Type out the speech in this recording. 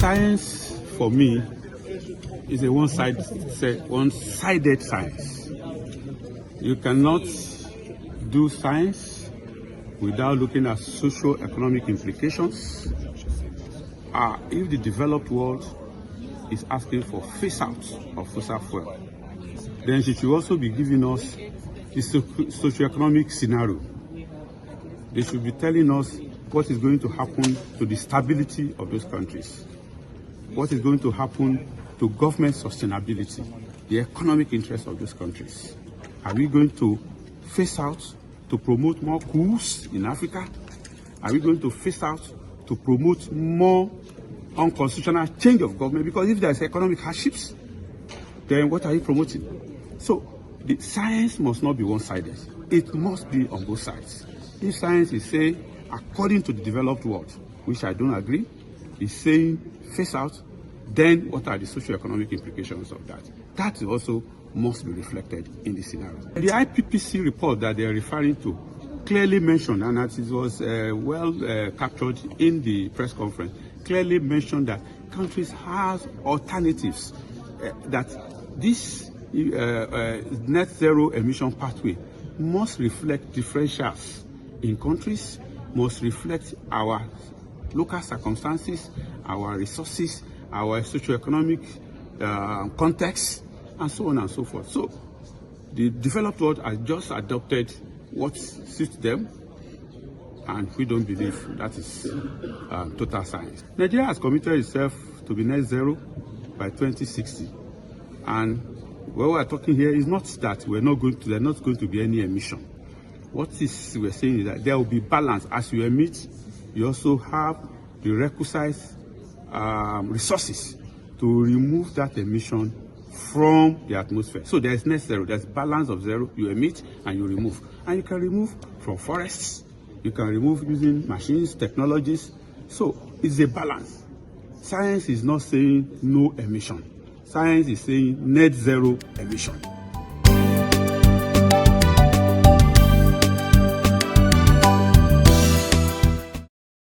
Science, for me, is a one-sided science. You cannot do science without looking at socio-economic implications. If the developed world is asking for phase-out of fossil fuel, then she should also be giving us the socio-economic scenario. They should be telling us what is going to happen to the stability of those countries, what is going to happen to government sustainability, the economic interests of those countries. Are we going to phase out to promote more coups in Africa? Are we going to phase out to promote more unconstitutional change of government? Because if there's economic hardships, then what are you promoting? So the science must not be one-sided. It must be on both sides. If science is saying, according to the developed world, which I don't agree, is saying phase out, then what are the socio-economic implications of that? That also must be reflected in the scenario. The IPPC report that they are referring to clearly mentioned, and as it was captured in the press conference, clearly mentioned that countries have alternatives, that this net zero emission pathway must reflect differentials in countries, must reflect our local circumstances, our resources, our socio-economic context, and so on and so forth. So the developed world has just adopted what suits them, and we don't believe that is total science. Nigeria has committed itself to be net zero by 2060, and what we are talking here is not that there are not going to be any emission. What we're saying is that there will be balance. As you emit, you also have the requisite resources to remove that emission from the atmosphere. So there's net zero, there's balance of zero. You emit and you remove. And you can remove from forests, you can remove using machines, technologies. So it's a balance. Science is not saying no emission. Science is saying net zero emission.